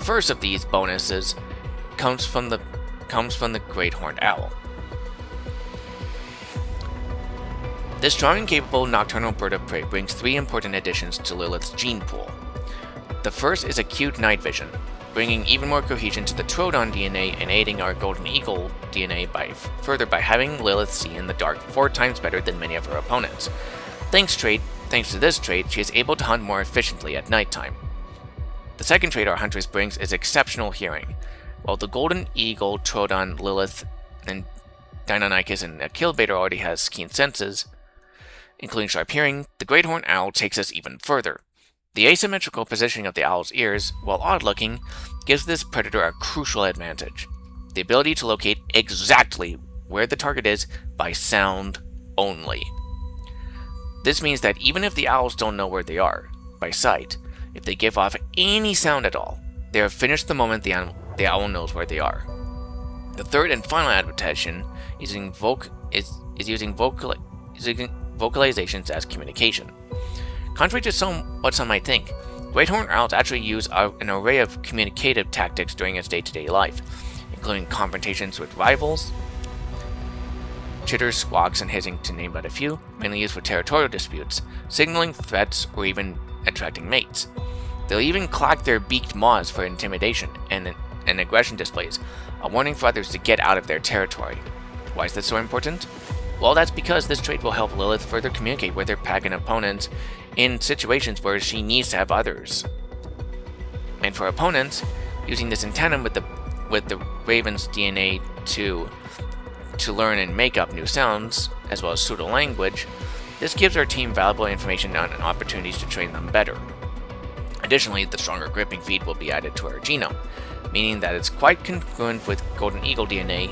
The first of these bonuses comes from the great horned owl. This strong and capable nocturnal bird of prey brings 3 important additions to Lilith's gene pool. The first is acute night vision, bringing even more cohesion to the Troodon DNA and aiding our Golden Eagle DNA by having Lilith see in the dark 4 times better than many of her opponents. Thanks to this trait, she is able to hunt more efficiently at nighttime. The second trait our Huntress brings is exceptional hearing. While the Golden Eagle, Troodon, Lilith, and Deinonychus and Akilbator already has keen senses, including sharp hearing, the Great Horned Owl takes us even further. The asymmetrical positioning of the owl's ears, while odd-looking, gives this predator a crucial advantage: the ability to locate exactly where the target is by sound only. This means that even if the owls don't know where they are, by sight, if they give off any sound at all, they are finished the moment the owl knows where they are. The third and final adaptation is using vocalizations as communication. Contrary to what some might think, Great Horned Owls actually use an array of communicative tactics during its day-to-day life, including confrontations with rivals, chitters, squawks, and hissing to name but a few, mainly used for territorial disputes, signaling threats, or even attracting mates. They'll even clack their beaked maws for intimidation and aggression displays, a warning for others to get out of their territory. Why is this so important? Well, that's because this trait will help Lilith further communicate with her pack and opponents in situations where she needs to have others. And for opponents, using this in tandem with the Raven's DNA to learn and make up new sounds, as well as pseudo-language, this gives our team valuable information and opportunities to train them better. Additionally, the stronger gripping feed will be added to our genome, meaning that it's quite congruent with Golden Eagle DNA,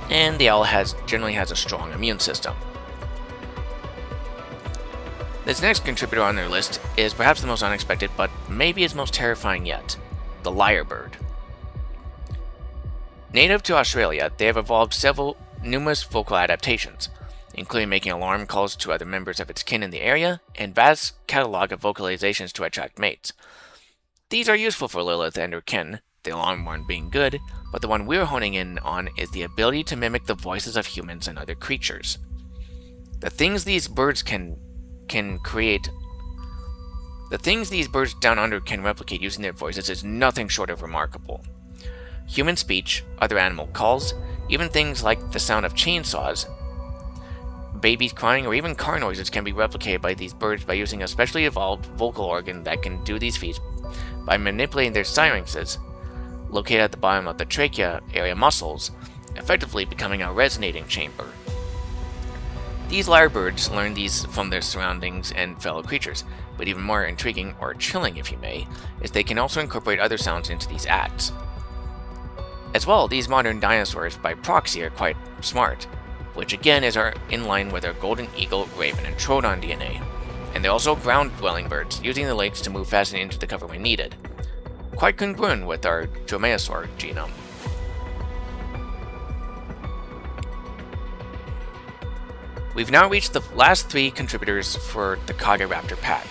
and the owl generally has a strong immune system. This next contributor on their list is perhaps the most unexpected, but maybe its most terrifying yet: the lyrebird. Native to Australia, they have evolved numerous vocal adaptations, including making alarm calls to other members of its kin in the area, and vast catalog of vocalizations to attract mates. These are useful for Lilith and her kin, the alarm one being good, but the one we're honing in on is the ability to mimic the voices of humans and other creatures. The things these birds down under can replicate using their voices is nothing short of remarkable. Human speech, other animal calls, even things like the sound of chainsaws, babies crying, or even car noises can be replicated by these birds by using a specially evolved vocal organ that can do these feats by manipulating their syrinxes, located at the bottom of the trachea area muscles, effectively becoming a resonating chamber. These lyrebirds learn these from their surroundings and fellow creatures, but even more intriguing, or chilling if you may, is they can also incorporate other sounds into these acts. As well, these modern dinosaurs by proxy are quite smart, which again is in line with our Golden Eagle, Raven, and Troodon DNA, and they're also ground-dwelling birds, using their legs to move fast and into the cover when needed. Quite congruent with our Dromaeosaur genome. We've now reached the last 3 contributors for the Kageraptor pack,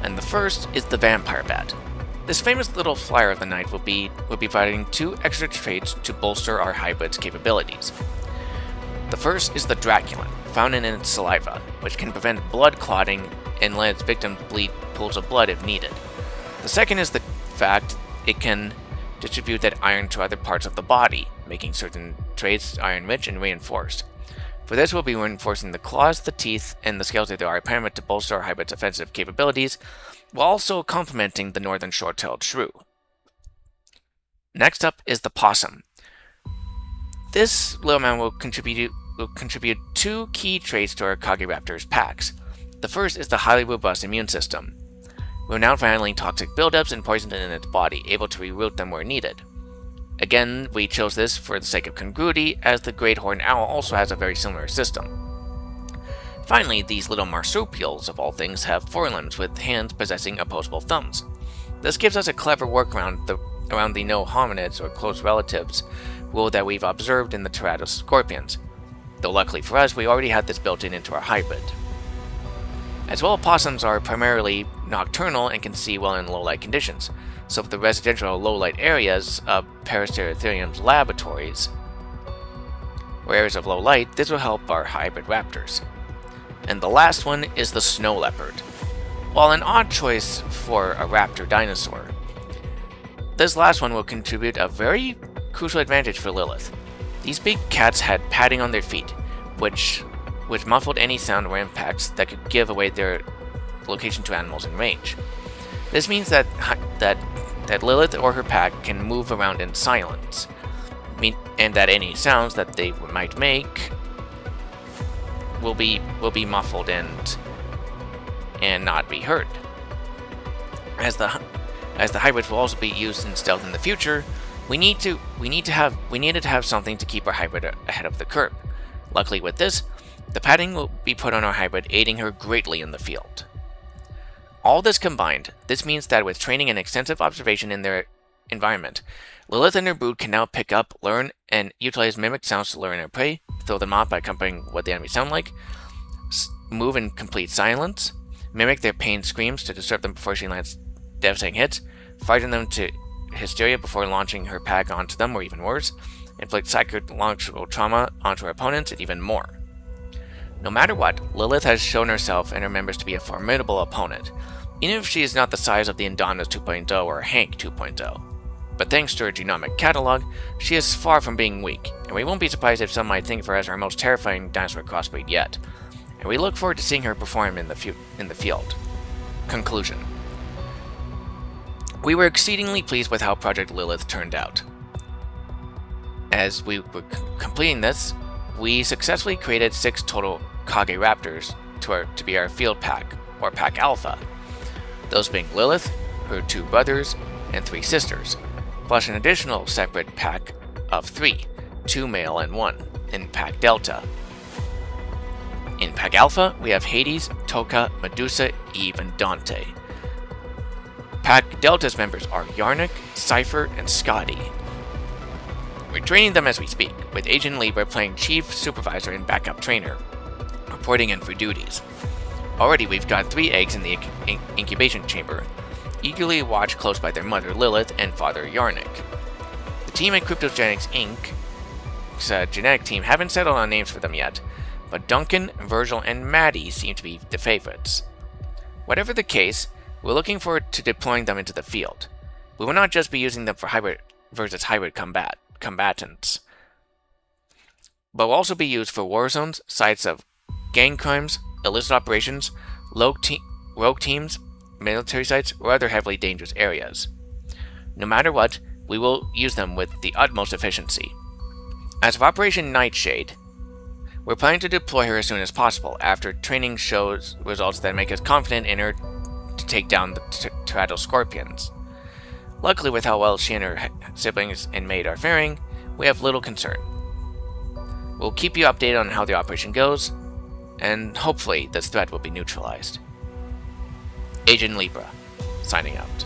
and the first is the Vampire Bat. This famous little flyer of the night will be providing 2 extra traits to bolster our hybrid's capabilities. The first is the Draculent, found in its saliva, which can prevent blood clotting and let its victims bleed pools of blood if needed. The second is the fact it can distribute that iron to other parts of the body, making certain traits iron-rich and reinforced. For this, we'll be reinforcing the claws, the teeth, and the scales of the Pyramid to bolster our hybrid's offensive capabilities, while also complementing the northern short-tailed shrew. Next up is the Possum. This little man will contribute 2 key traits to our Kageraptor's packs. The first is the highly robust immune system. We're now handling toxic buildups and poison in its body, able to reroute them where needed. Again, we chose this for the sake of congruity, as the Great Horned Owl also has a very similar system. Finally, these little marsupials, of all things, have forelimbs with hands possessing opposable thumbs. This gives us a clever workaround around the no hominids or close relatives rule that we've observed in the Teratoscorpions, though luckily for us, we already had this built into our hybrid. As well, opossums are primarily nocturnal and can see well in low-light conditions, so for the residential low-light areas of Paraceratherium's laboratories, or areas of low light, this will help our hybrid raptors. And the last one is the snow leopard. While an odd choice for a raptor dinosaur, this last one will contribute a very crucial advantage for Lilith. These big cats had padding on their feet, which muffled any sound or impacts that could give away their location to animals in range. This means that Lilith or her pack can move around in silence, and that any sounds that they might make will be muffled and not be heard. As the hybrids will also be used in stealth in the future, we needed to have something to keep our hybrid ahead of the curve. Luckily with this, the padding will be put on our hybrid, aiding her greatly in the field. All this combined, this means that with training and extensive observation in their environment, Lilith and her brood can now pick up, learn, and utilize mimic sounds to lure in their prey, throw them off by accompanying what the enemy sound like, move in complete silence, mimic their pain screams to disturb them before she lands devastating hits, frighten them to hysteria before launching her pack onto them, or even worse, inflict psychological trauma onto her opponents, and even more. No matter what, Lilith has shown herself and her members to be a formidable opponent, even if she is not the size of the Indominus 2.0 or Hank 2.0. But thanks to her genomic catalog, she is far from being weak, and we won't be surprised if some might think of her as our most terrifying dinosaur crossbreed yet. And we look forward to seeing her perform in the field. Conclusion. We were exceedingly pleased with how Project Lilith turned out. As we were completing this, we successfully created 6 total Kageraptors to be our field pack, or Pack Alpha. Those being Lilith, her 2 brothers, and 3 sisters, plus an additional separate pack of 3, 2 male and 1, in Pack Delta. In Pack Alpha, we have Hades, Toka, Medusa, Eve, and Dante. Pack Delta's members are Yarnik, Cypher, and Scotty. We're training them as we speak, with Agent Libra playing Chief Supervisor and Backup Trainer, reporting in for duties. Already we've got 3 eggs in the incubation chamber, eagerly watched close by their mother Lilith and father Yarnik. The team at Cryptos-Genics Inc.'s genetic team haven't settled on names for them yet, but Duncan, Virgil, and Maddie seem to be the favorites. Whatever the case, we're looking forward to deploying them into the field. We will not just be using them for hybrid versus hybrid combatants, but will also be used for war zones, sites of gang crimes, illicit operations, rogue teams, military sites, or other heavily dangerous areas. No matter what, we will use them with the utmost efficiency. As for Operation NightShade, we're planning to deploy her as soon as possible after training shows results that make us confident in her to take down the Teratoscorpions. Luckily, with how well she and her siblings and maid are faring, we have little concern. We'll keep you updated on how the operation goes, and hopefully this threat will be neutralized. Agent Libra, signing out.